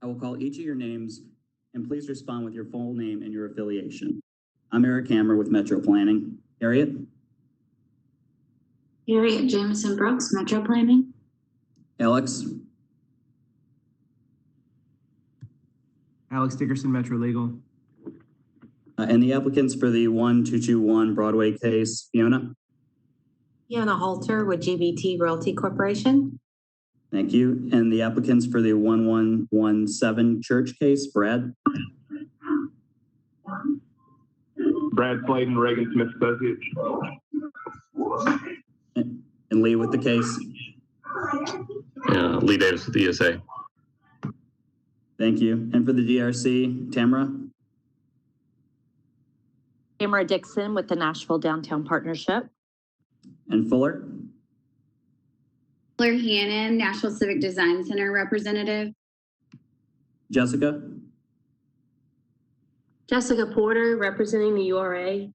I will call each of your names, and please respond with your full name and your affiliation. I'm Eric Hammer with Metro Planning. Harriet? Harriet Jameson Brooks, Metro Planning. Alex? Alex Dickerson, Metro Legal. And the applicants for the 1221 Broadway case, Fiona? Fiona Halter with GBT Realty Corporation. Thank you. And the applicants for the 1117 Church case, Brad? Brad Sladen, Reagan Smith Associates. And Lee with the case? Lee Davis with the ESA. Thank you. And for the DRC, Tamara? Tamara Dixon with the Nashville Downtown Partnership. And Fuller? Fuller Hannon, Nashville Civic Design Center representative. Jessica? Jessica Porter, representing the URA.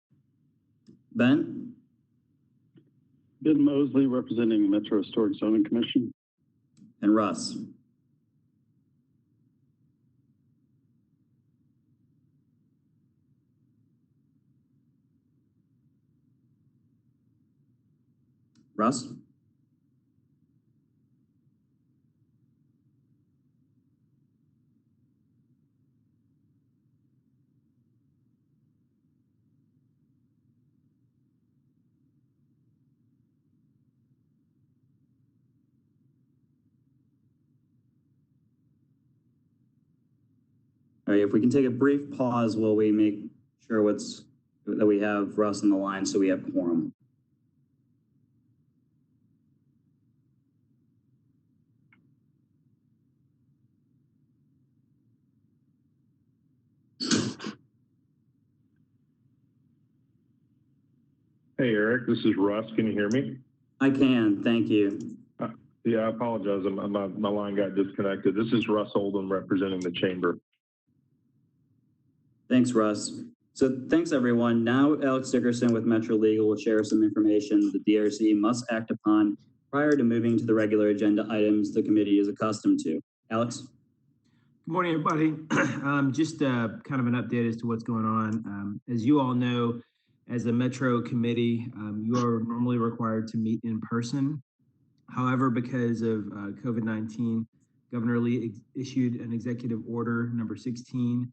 Ben? Ben Mosley, representing the Metro Historic Zoning Commission. And Russ? Russ? All right, if we can take a brief pause while we make sure that we have Russ on the line so we have quorum. Hey, Eric, this is Russ. Can you hear me? I can, thank you. Yeah, I apologize. My line got disconnected. This is Russ Oldham representing the chamber. Thanks, Russ. So thanks, everyone. Now, Alex Dickerson with Metro Legal will share some information the DRC must act upon prior to moving to the regular agenda items the committee is accustomed to. Alex? Good morning, everybody. Just kind of an update as to what's going on. As you all know, as a Metro committee, you are normally required to meet in person. However, because of COVID-19, Governor Lee issued an executive order number 16,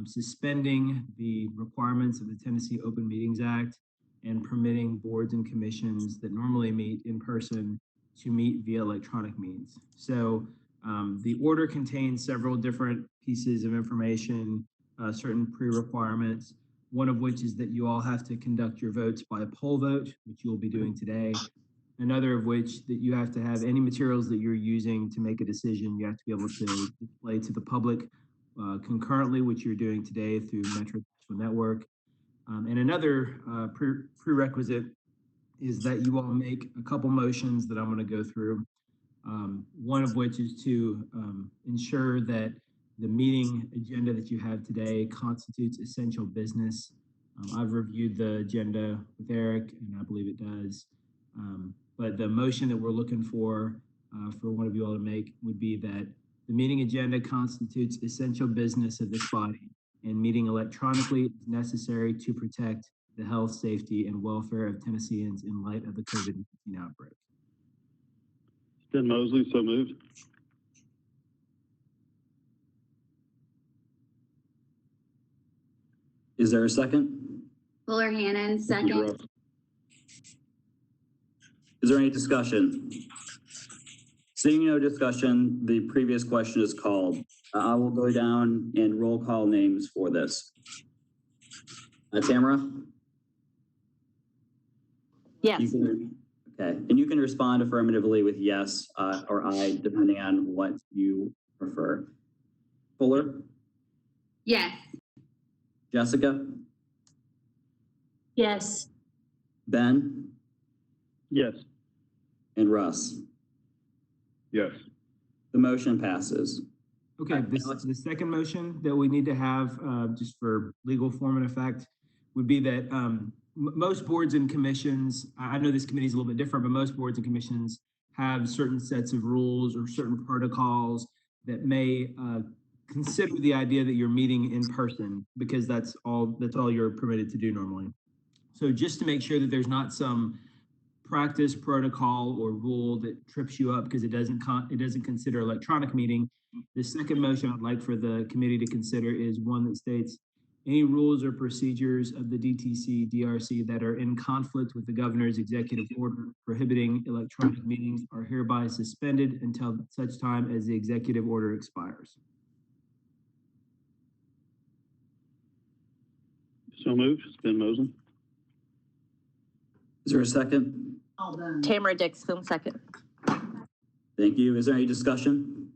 suspending the requirements of the Tennessee Open Meetings Act and permitting boards and commissions that normally meet in person to meet via electronic means. So the order contains several different pieces of information, certain pre-requirements, one of which is that you all have to conduct your votes by a poll vote, which you'll be doing today. Another of which that you have to have any materials that you're using to make a decision, you have to be able to display to the public concurrently, which you're doing today through Metro Network. And another prerequisite is that you all make a couple motions that I'm going to go through. One of which is to ensure that the meeting agenda that you have today constitutes essential business. I've reviewed the agenda with Eric, and I believe it does. But the motion that we're looking for one of you all to make would be that the meeting agenda constitutes essential business of this body, and meeting electronically is necessary to protect the health, safety, and welfare of Tennesseans in light of the COVID-19 outbreak. Ben Mosley, so moved. Is there a second? Fuller Hannon, second. Is there any discussion? Seeing no discussion, the previous question is called. I will go down and roll call names for this. Tamara? Yes. Okay, and you can respond affirmatively with yes or I, depending on what you prefer. Fuller? Yes. Jessica? Yes. Ben? Yes. And Russ? Yes. The motion passes. Okay, the second motion that we need to have just for legal form and effect would be that most boards and commissions, I know this committee is a little bit different, but most boards and commissions have certain sets of rules or certain protocols that may consider the idea that you're meeting in person because that's all you're permitted to do normally. So just to make sure that there's not some practice protocol or rule that trips you up because it doesn't consider electronic meeting, the second motion I'd like for the committee to consider is one that states any rules or procedures of the DTC DRC that are in conflict with the governor's executive order prohibiting electronic meetings are hereby suspended until such time as the executive order expires. So moved. Ben Mosley. Is there a second? Tamara Dixon, second. Thank you. Is there any discussion?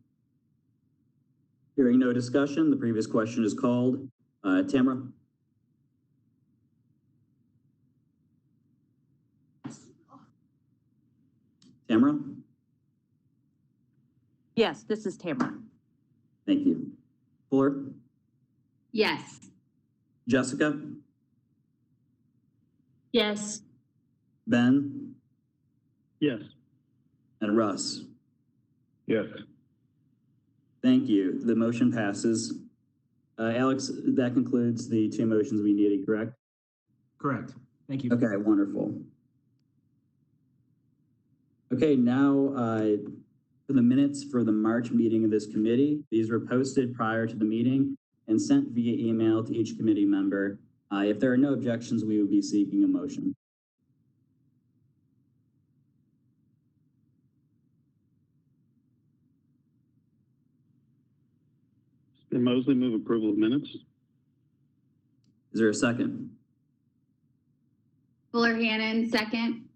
Hearing no discussion, the previous question is called. Tamara? Tamara? Yes, this is Tamara. Thank you. Fuller? Yes. Jessica? Yes. Ben? Yes. And Russ? Yes. Thank you. The motion passes. Alex, that concludes the two motions we needed, correct? Correct. Thank you. Okay, wonderful. Okay, now for the minutes for the March meeting of this committee, these were posted prior to the meeting and sent via email to each committee member. If there are no objections, we would be seeking a motion. Ben Mosley, move approval of minutes. Is there a second? Fuller Hannon, second.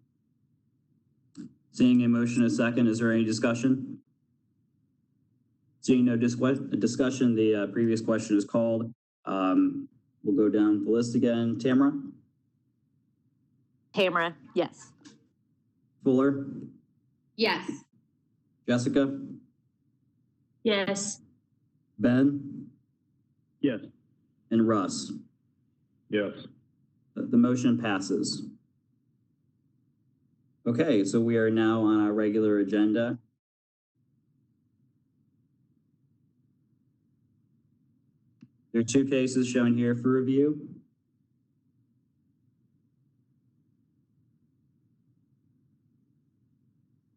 Seeing a motion a second, is there any discussion? Seeing no discussion, the previous question is called. We'll go down the list again. Tamara? Tamara, yes. Fuller? Yes. Jessica? Yes. Ben? Yes. And Russ? Yes. The motion passes. Okay, so we are now on our regular agenda. There are two cases shown here for review.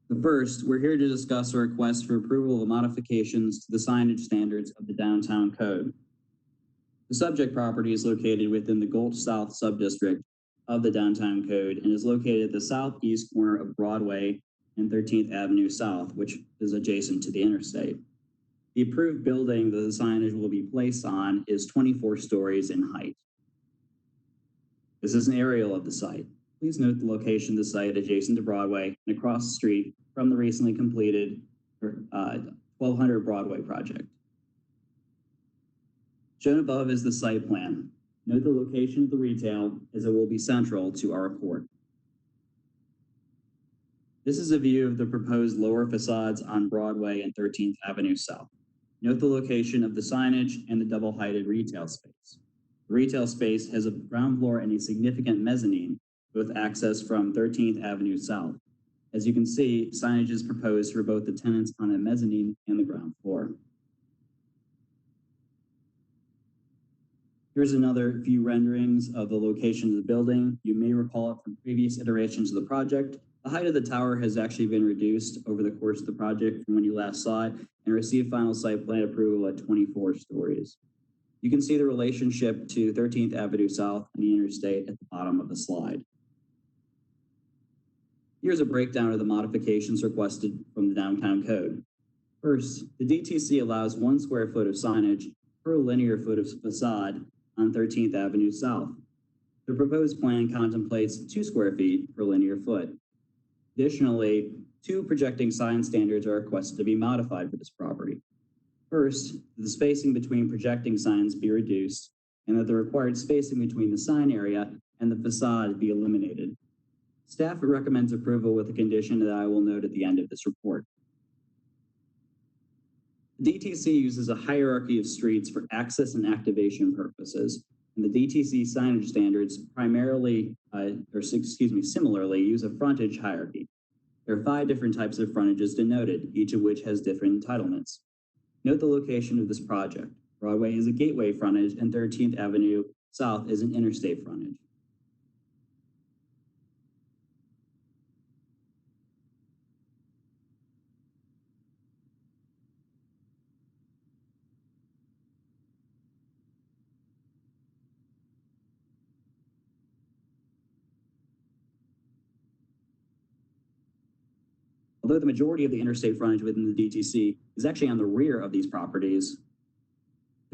The first, we're here to discuss a request for approval of modifications to the signage standards of the downtown code. The subject property is located within the Gulch South subdistrict of the downtown code and is located at the southeast corner of Broadway and 13th Avenue South, which is adjacent to the interstate. The approved building that the signage will be placed on is 24 stories in height. This is an aerial of the site. Please note the location of the site adjacent to Broadway and across the street from the recently completed 1200 Broadway project. Shown above is the site plan. Note the location of the retail as it will be central to our report. This is a view of the proposed lower facades on Broadway and 13th Avenue South. Note the location of the signage and the double-heighted retail space. The retail space has a ground floor and a significant mezzanine with access from 13th Avenue South. As you can see, signage is proposed for both the tenants on the mezzanine and the ground floor. Here's another few renderings of the location of the building. You may recall it from previous iterations of the project. The height of the tower has actually been reduced over the course of the project from when you last saw it and received final site plan approval at 24 stories. You can see the relationship to 13th Avenue South and the interstate at the bottom of the slide. Here's a breakdown of the modifications requested from the downtown code. First, the DTC allows 1 square foot of signage per linear foot of facade on 13th Avenue South. The proposed plan contemplates 2 square feet per linear foot. Additionally, 2 projecting sign standards are requested to be modified for this property. First, the spacing between projecting signs be reduced and that the required spacing between the sign area and the facade be eliminated. Staff recommends approval with a condition that I will note at the end of this report. The DTC uses a hierarchy of streets for access and activation purposes, and the DTC signage standards similarly use a frontage hierarchy. There are 5 different types of frontages denoted, each of which has different entitlements. Note the location of this project. Broadway is a gateway frontage and 13th Avenue South is an interstate frontage. Although the majority of the interstate frontage within the DTC is actually on the rear of these properties,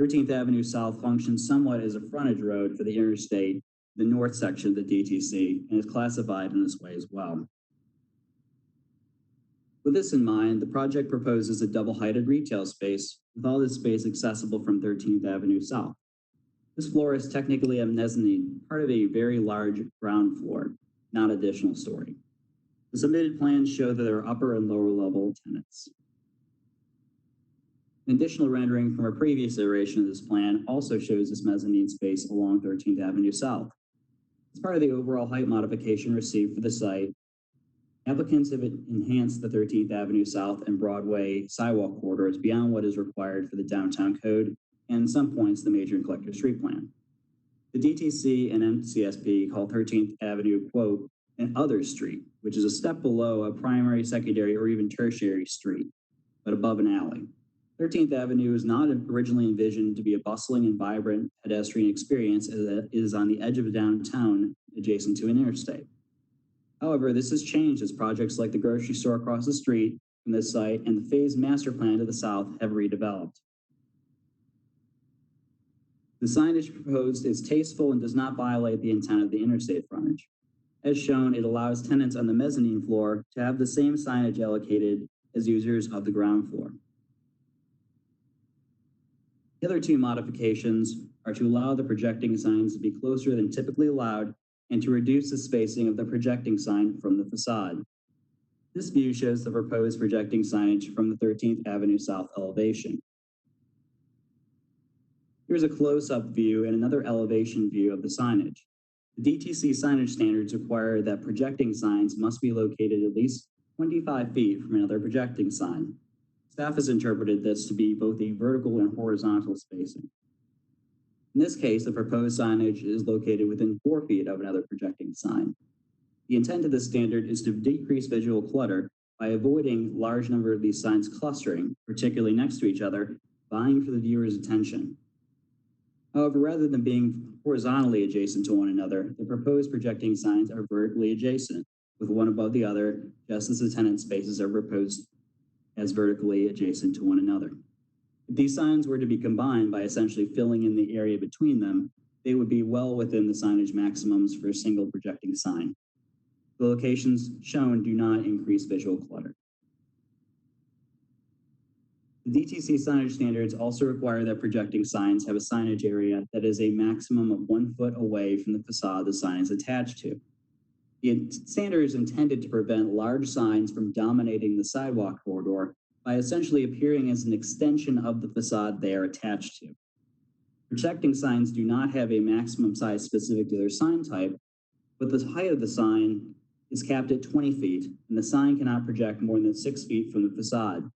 13th Avenue South functions somewhat as a frontage road for the interstate, the north section of the DTC, and is classified in this way as well. With this in mind, the project proposes a double-heighted retail space with all this space accessible from 13th Avenue South. This floor is technically a mezzanine, part of a very large ground floor, not additional story. The submitted plans show that there are upper and lower level tenants. An additional rendering from a previous iteration of this plan also shows this mezzanine space along 13th Avenue South. As part of the overall height modification received for the site, applicants have enhanced the 13th Avenue South and Broadway sidewalk corridors beyond what is required for the downtown code and in some points the major and collector street plan. The DTC and MCSP call 13th Avenue, quote, an other street, which is a step below a primary, secondary, or even tertiary street, but above an alley. 13th Avenue is not originally envisioned to be a bustling and vibrant pedestrian experience as it is on the edge of downtown adjacent to an interstate. However, this has changed as projects like the grocery store across the street from this site and the phased master plan to the south have redeveloped. The signage proposed is tasteful and does not violate the intent of the interstate frontage. As shown, it allows tenants on the mezzanine floor to have the same signage allocated as users of the ground floor. The other two modifications are to allow the projecting signs to be closer than typically allowed and to reduce the spacing of the projecting sign from the facade. This view shows the proposed projecting signage from the 13th Avenue South elevation. Here's a close-up view and another elevation view of the signage. The DTC signage standards require that projecting signs must be located at least 25 feet from another projecting sign. Staff has interpreted this to be both a vertical and horizontal spacing. In this case, the proposed signage is located within 4 feet of another projecting sign. The intent of this standard is to decrease visual clutter by avoiding large number of these signs clustering, particularly next to each other, vying for the viewer's attention. However, rather than being horizontally adjacent to one another, the proposed projecting signs are vertically adjacent, with one above the other, just as the tenant spaces are proposed as vertically adjacent to one another. If these signs were to be combined by essentially filling in the area between them, they would be well within the signage maximums for a single projecting sign. The locations shown do not increase visual clutter. The DTC signage standards also require that projecting signs have a signage area that is a maximum of 1 foot away from the facade the sign is attached to. The standard is intended to prevent large signs from dominating the sidewalk corridor by essentially appearing as an extension of the facade they are attached to. Projecting signs do not have a maximum size specific to their sign type, but the height of the sign is capped at 20 feet, and the sign cannot project more than 6 feet from the facade.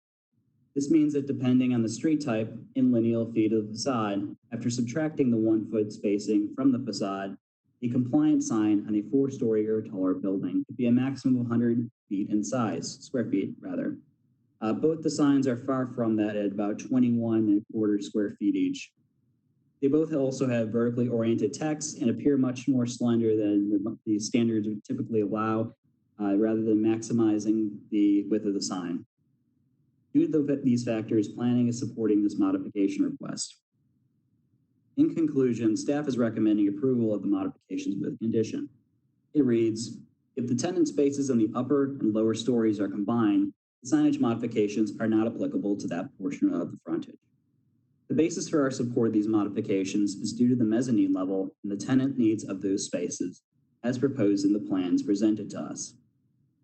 This means that depending on the street type in lineal feet of the facade, after subtracting the 1 foot spacing from the facade, a compliant sign on a 4-story or taller building could be a maximum of 100 feet in size, square feet rather. Both the signs are far from that at about 21¼ square feet each. They both also have vertically oriented text and appear much more slender than the standards would typically allow, rather than maximizing the width of the sign. Due to these factors, planning is supporting this modification request. In conclusion, staff is recommending approval of the modifications with a condition. It reads, if the tenant spaces in the upper and lower stories are combined, the signage modifications are not applicable to that portion of the frontage. The basis for our support of these modifications is due to the mezzanine level and the tenant needs of those spaces, as proposed in the plans presented to us.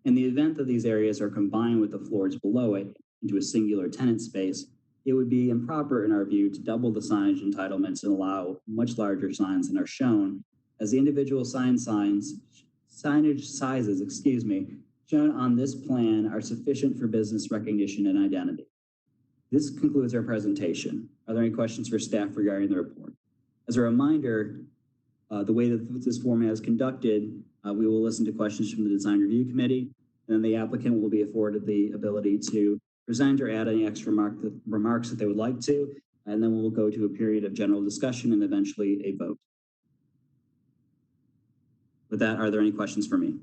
In the event that these areas are combined with the floors below it into a singular tenant space, it would be improper in our view to double the signage entitlements and allow much larger signs than are shown, as the individual signage sizes, shown on this plan are sufficient for business recognition and identity. This concludes our presentation. Are there any questions for staff regarding the report? As a reminder, the way that this format is conducted, we will listen to questions from the Design Review Committee, and then the applicant will be afforded the ability to present or add any extra remarks that they would like to, and then we'll go to a period of general discussion and eventually a vote. With that, are there any questions for me?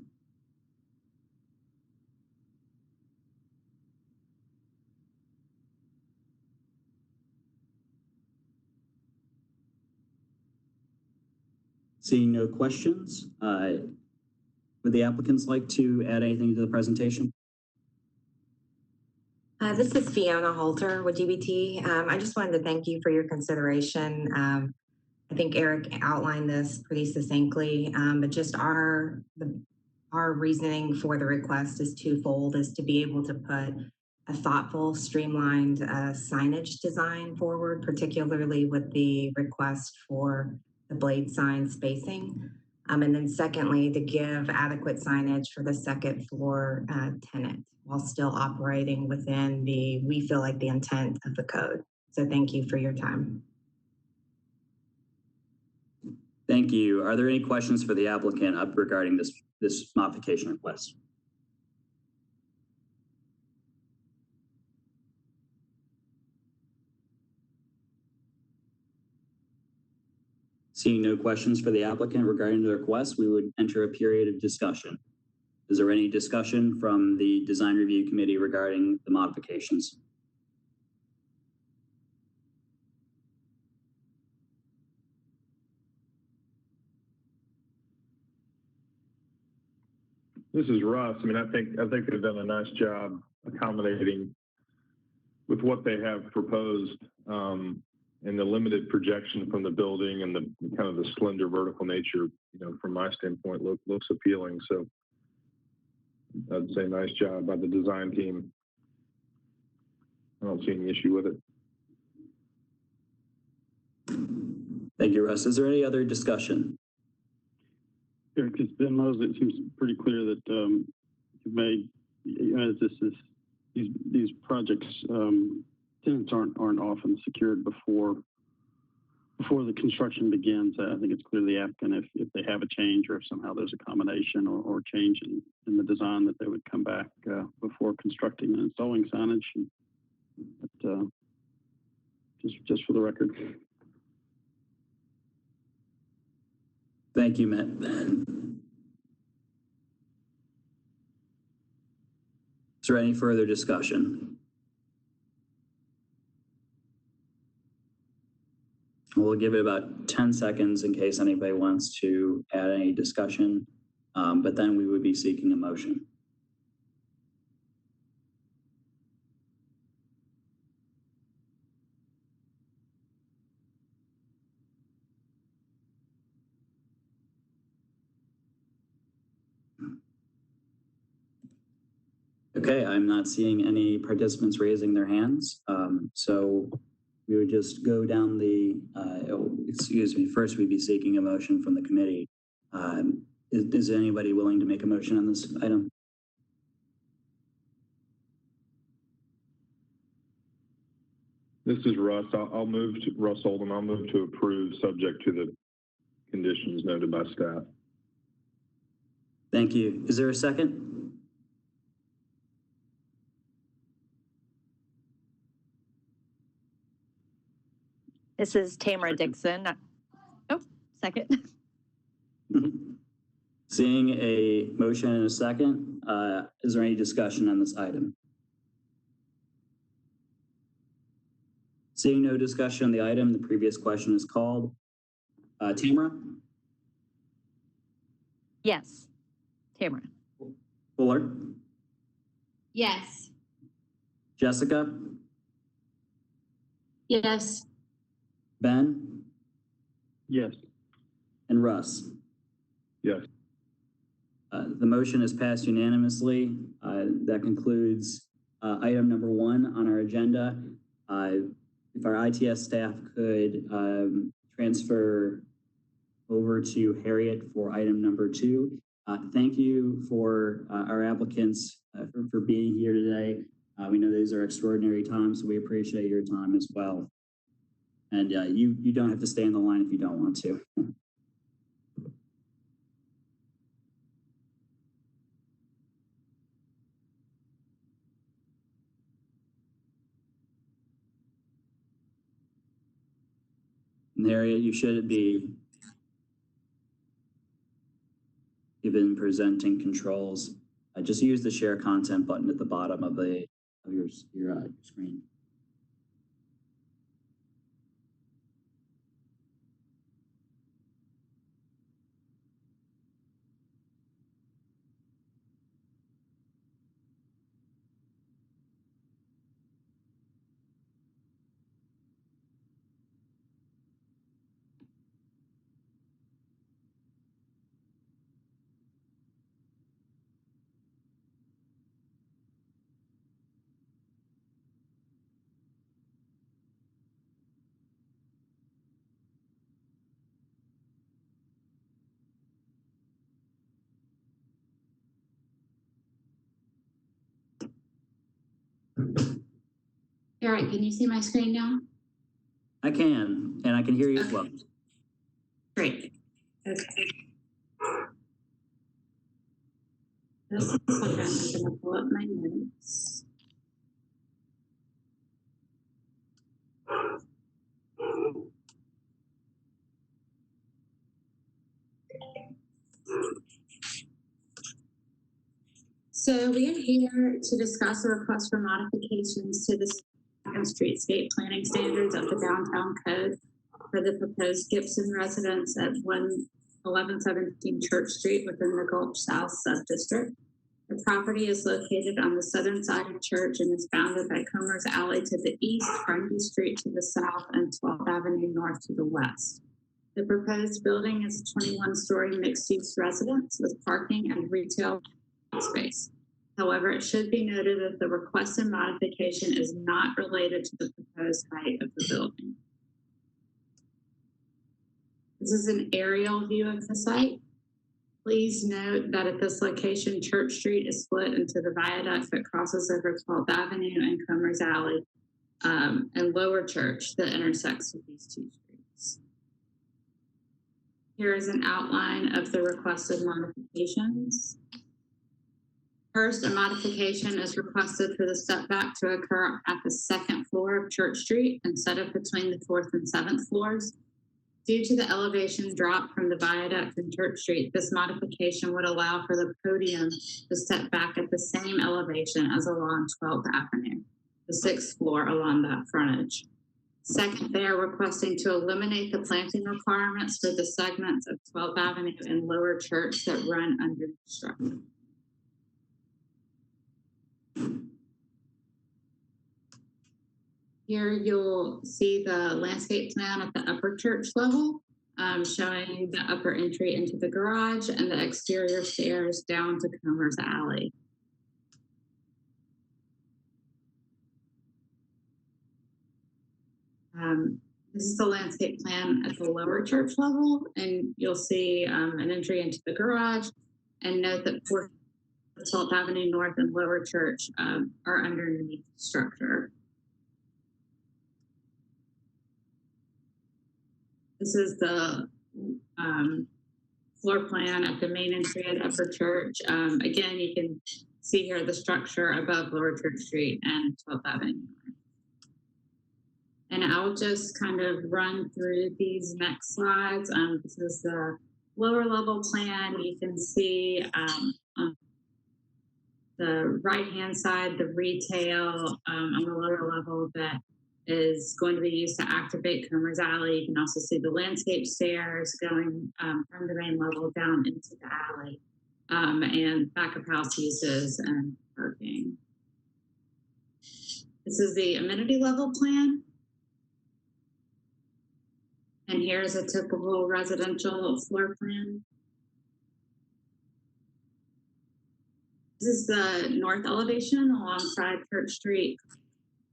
Seeing no questions, would the applicants like to add anything to the presentation? This is Fiona Holter with GBT. I just wanted to thank you for your consideration. I think Eric outlined this pretty succinctly, but just our reasoning for the request is twofold, is to be able to put a thoughtful, streamlined signage design forward, particularly with the request for the blade sign spacing. And then secondly, to give adequate signage for the second floor tenant while still operating within we feel like the intent of the code. So thank you for your time. Thank you. Are there any questions for the applicant regarding this modification request? Seeing no questions for the applicant regarding the request, we would enter a period of discussion. Is there any discussion from the Design Review Committee regarding the modifications? This is Russ. I mean, I think they've done a nice job accommodating with what they have proposed, and the limited projection from the building and the kind of the slender vertical nature, from my standpoint, looks appealing. So I'd say nice job by the design team. I don't see any issue with it. Thank you, Russ. Is there any other discussion? Eric, it's Ben Mosley. It seems pretty clear that you've made, these projects, tenants aren't often secured before the construction begins. I think it's clear the applicant, if they have a change or if somehow there's a combination or change in the design, that they would come back before constructing and installing signage. But, just for the record. Thank you, Matt. Is there any further discussion? We'll give it about 10 seconds in case anybody wants to add any discussion, but then we would be seeking a motion. Okay, I'm not seeing any participants raising their hands. So we would just go down first we'd be seeking a motion from the committee. Is anybody willing to make a motion on this item? This is Russ. I'll move to Russ Oldham. I'll move to approve subject to the conditions noted by staff. Thank you. Is there a second? This is Tamara Dixon. Oh, second. Seeing a motion and a second, is there any discussion on this item? Seeing no discussion on the item, the previous question is called. Tamara? Yes. Tamara. Fuller? Yes. Jessica? Yes. Ben? Yes. And Russ? Yes. The motion is passed unanimously. That concludes item number 1 on our agenda. If our ITS staff could transfer over to Harriet for item number 2. Thank you for our applicants for being here today. We know these are extraordinary times, so we appreciate your time as well. And you don't have to stay in the line if you don't want to. And Harriet, you should be given presenting controls. Just use the share content button at the bottom of your screen. Eric, can you see my screen now? I can, and I can hear you as well. Great. Okay. This is what I'm going to pull up my notes. So we are here to discuss a request for modifications to the streetscape planning standards of the downtown code for the proposed Gibson residence at 1117 Church Street within the Gulch South subdistrict. The property is located on the southern side of Church and is bounded by Comer's Alley to the east, Grundy Street to the south, and 12th Avenue North to the west. The proposed building is a 21-story mixed-use residence with parking and retail space. However, it should be noted that the requested modification is not related to the proposed height of the building. This is an aerial view of the site. Please note that at this location, Church Street is split into the viaduct that crosses over 12th Avenue and Comer's Alley, and Lower Church that intersects with these two streets. Here is an outline of the requested modifications. First, a modification is requested for the setback to occur at the second floor of Church Street instead of between the 4th and 7th floors. Due to the elevation drop from the viaduct in Church Street, this modification would allow for the podium to step back at the same elevation as along 12th Avenue, the 6th floor along that frontage. Second, they are requesting to eliminate the planting requirements for the segments of 12th Avenue and Lower Church that run under construction. Here you'll see the landscape plan at the upper church level, showing the upper entry into the garage and the exterior stairs down to Comer's Alley. This is the landscape plan at the lower church level, and you'll see an entry into the garage. And note that 12th Avenue North and Lower Church are underneath the structure. This is the floor plan at the main entry at Upper Church. Again, you can see here the structure above Lower Church Street and 12th Avenue. And I'll just kind of run through these next slides. This is the lower level plan. You can see on the right-hand side, the retail on the lower level that is going to be used to activate Comer's Alley. You can also see the landscape stairs going from the main level down into the alley, and back of house uses and parking. This is the amenity level plan. And here's a typical residential floor plan. This is the north elevation alongside Church Street.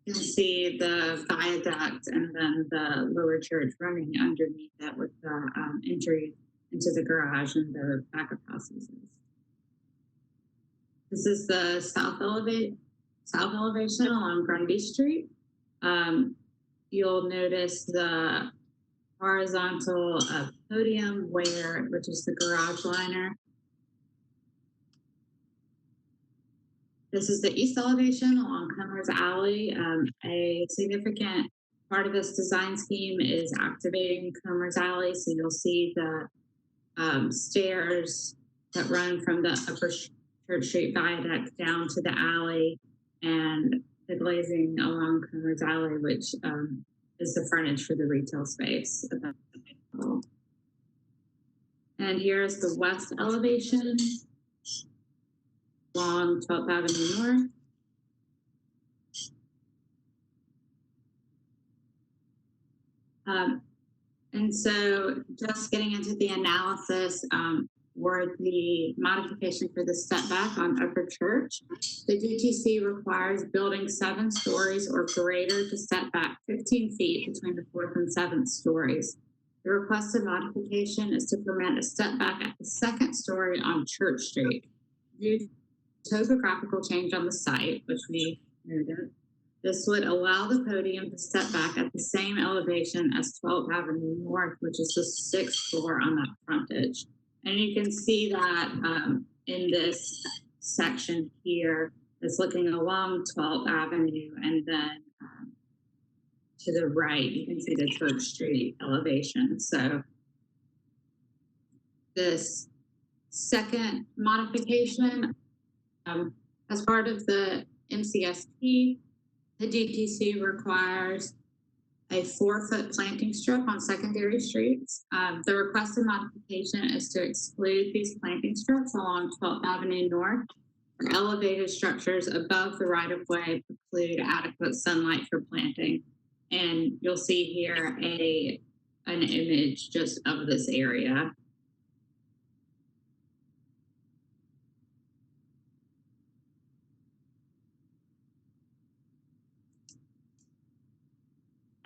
You can see the viaduct and then the Lower Church running underneath that with the entry into the garage and the back of house uses. This is the south elevation south elevation along Grundy Street. You'll notice the horizontal podium which is the garage liner. This is the east elevation along Comer's Alley. A significant part of this design scheme is activating Comer's Alley. So you'll see the stairs that run from the upper Church Street viaduct down to the alley, and the glazing along Comer's Alley, which is the frontage for the retail space. And here's the west elevation along 12th Avenue North. And so just getting into the analysis for the modification for the setback on Upper Church, the DTC requires building 7 stories or greater to set back 15 feet between the 4th and 7th stories. The requested modification is to permit a setback at the 2nd story on Church Street. Due to topographical change on the site, which we noted, this would allow the podium to set back at the same elevation as 12th Avenue North, which is the 6th floor on that frontage. And you can see that in this section here, it's looking along 12th Avenue, and then to the right, you can see the Church Street elevation. So this second modification, as part of the MCSP, the DTC requires a 4-foot planting strip on secondary streets. The requested modification is to exclude these planting strips along 12th Avenue North, where elevated structures above the right-of-way preclude adequate sunlight for planting. And you'll see here an image just of this area.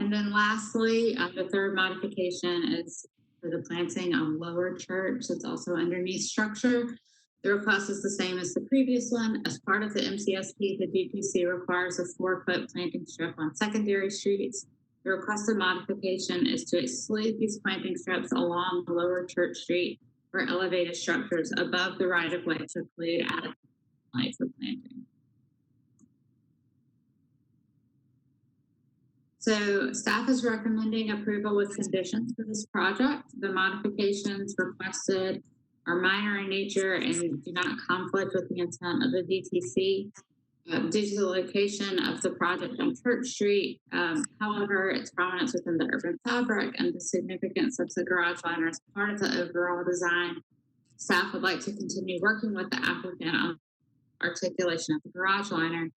And then lastly, the third modification is for the planting on Lower Church. It's also underneath structure. The request is the same as the previous one. As part of the MCSP, the DPC requires a 4-foot planting strip on secondary streets. The requested modification is to exclude these planting strips along Lower Church Street where elevated structures above the right-of-way preclude adequate light for planting. So staff is recommending approval with conditions for this project. The modifications requested are minor in nature and do not conflict with the intent of the DTC. Due to the location of the project on Church Street, however, its prominence within the urban fabric and the significance of the garage liner as part of the overall design, staff would like to continue working with the applicant on articulation of the garage liner.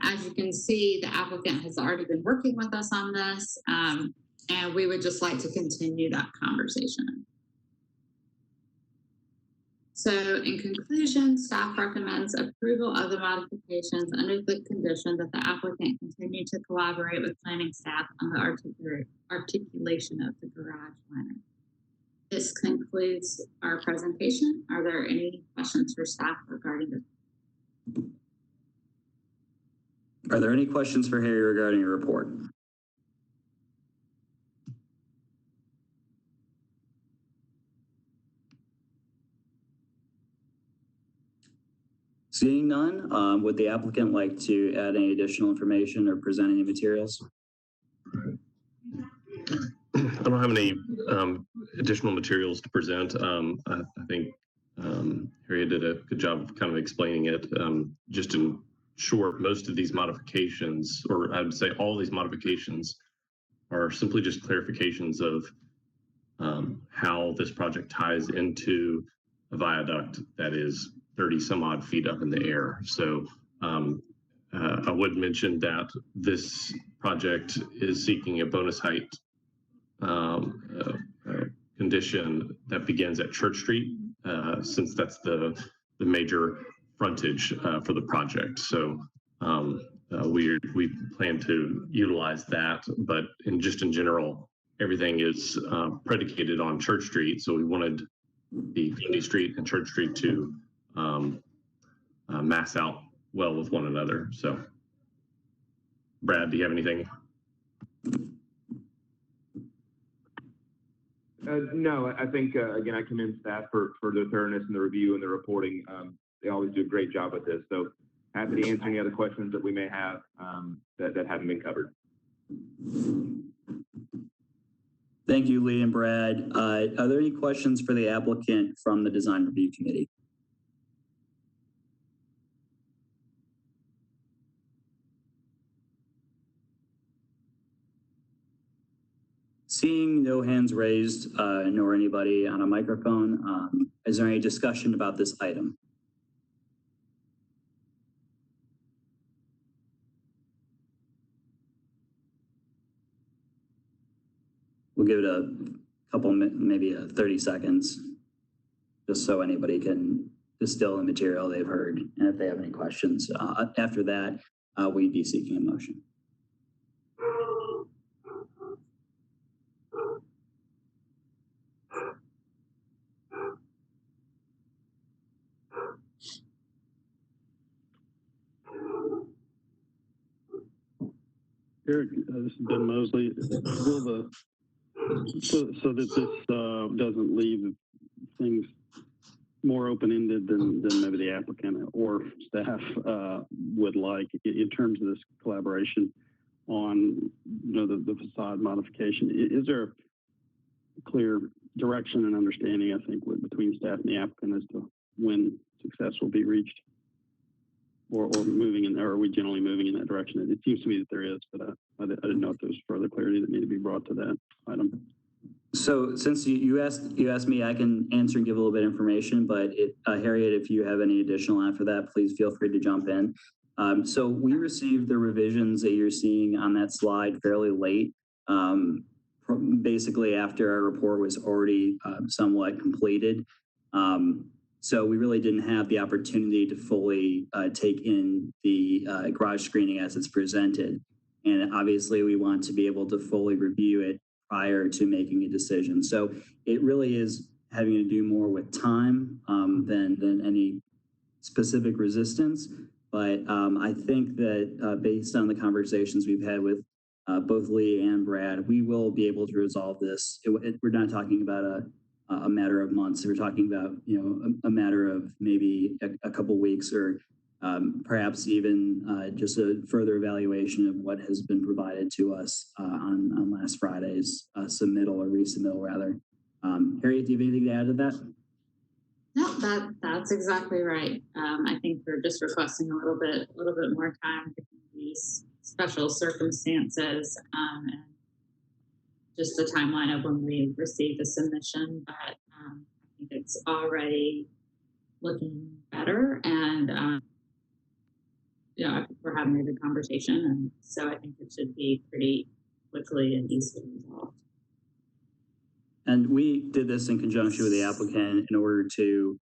As you can see, the applicant has already been working with us on this, and we would just like to continue that conversation. So in conclusion, staff recommends approval of the modifications under the condition that the applicant continue to collaborate with planning staff on the articulation of the garage liner. This concludes our presentation. Are there any questions for staff regarding this? Are there any questions for Harry regarding your report? Seeing none, would the applicant like to add any additional information or present any materials? I don't have any additional materials to present. I think Harriet did a good job of kind of explaining it. Just in short, most of these modifications, or I would say all these modifications, are simply just clarifications of how this project ties into a viaduct that is 30 some odd feet up in the air. So I would mention that this project is seeking a bonus height condition that begins at Church Street, since that's the major frontage for the project. So we plan to utilize that, but in general, everything is predicated on Church Street. So we wanted the Grundy Street and Church Street to mass out well with one another. So, Brad, do you have anything? No, I think, again, I commend staff for their thoroughness in the review and the reporting. They always do a great job at this. So happy to answer any other questions that we may have that haven't been covered. Thank you, Lee and Brad. Are there any questions for the applicant from the Design Review Committee? Seeing no hands raised, nor anybody on a microphone, is there any discussion about this item? We'll give it a couple, maybe 30 seconds, just so anybody can distill the material they've heard. And if they have any questions, after that, we'd be seeking a motion. Eric, this is Ben Mosley. Will so that this doesn't leave things more open-ended than maybe the applicant or staff would like in terms of this collaboration on the facade modification. Is there a clear direction and understanding, I think, between staff and the applicant as to when success will be reached? Or moving in there, or are we generally moving in that direction? It seems to me that there is, but I didn't know if there was further clarity that needed to be brought to that item. So since you asked me, I can answer and give a little bit of information, but Harriet, if you have any additional after that, please feel free to jump in. So we received the revisions that you're seeing on that slide fairly late, basically after our report was already somewhat completed. So we really didn't have the opportunity to fully take in the garage screening as it's presented. And obviously we want to be able to fully review it prior to making a decision. So it really is having to do more with time than any specific resistance. But I think that based on the conversations we've had with both Lee and Brad, we will be able to resolve this. We're not talking about a matter of months. We're talking about, a matter of maybe a couple weeks or perhaps even just a further evaluation of what has been provided to us on last Friday's submittal or resubmittal rather. Harriet, do you have anything to add to that? No, that's exactly right. I think we're just requesting a little bit more time for these special circumstances and just the timeline of when we receive the submission. But I think it's already looking better, and we're having a good conversation, and so I think it should be pretty quickly and easily resolved. And we did this in conjunction with the applicant in order to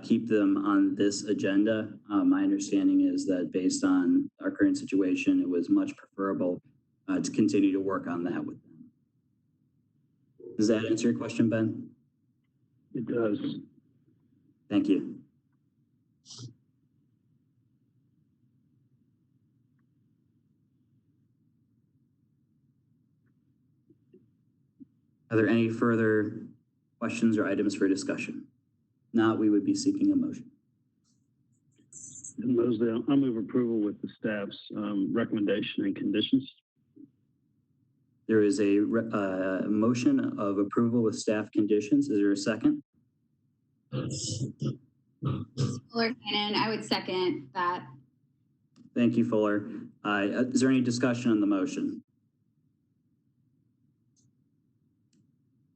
keep them on this agenda. My understanding is that based on our current situation, it was much preferable to continue to work on that with them. Does that answer your question, Ben? It does. Thank you. Are there any further questions or items for discussion? Not, we would be seeking a motion. And Mosley, I'll move approval with the staff's recommendation and conditions. There is a motion of approval with staff conditions. Is there a second? Fuller Cannon, I would second that. Thank you, Fuller. Is there any discussion on the motion?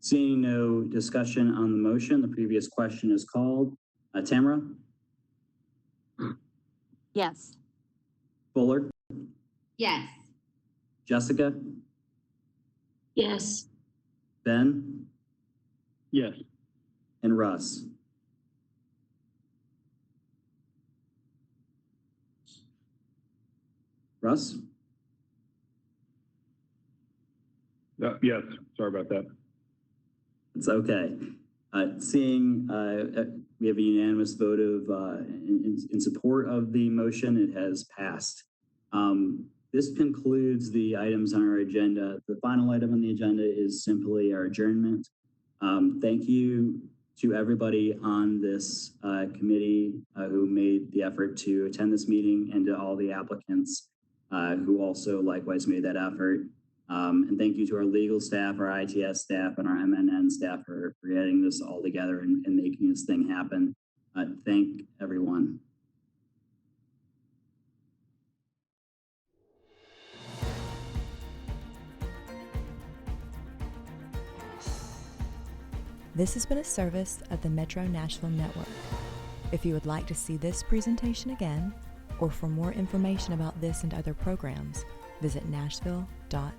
Seeing no discussion on the motion, the previous question is called. Tamara? Yes. Fuller? Yes. Jessica? Yes. Ben? Yes. And Russ? Russ? Yes, sorry about that. It's okay. Seeing we have a unanimous vote of in support of the motion, it has passed. This concludes the items on our agenda. The final item on the agenda is simply our adjournment. Thank you to everybody on this committee who made the effort to attend this meeting, and to all the applicants who also likewise made that effort. And thank you to our legal staff, our ITS staff, and our MNN staff for getting this all together and making this thing happen. Thank everyone. This has been a service of the Metro Nashville Network. If you would like to see this presentation again, or for more information about this and other programs, visit nashville.gov.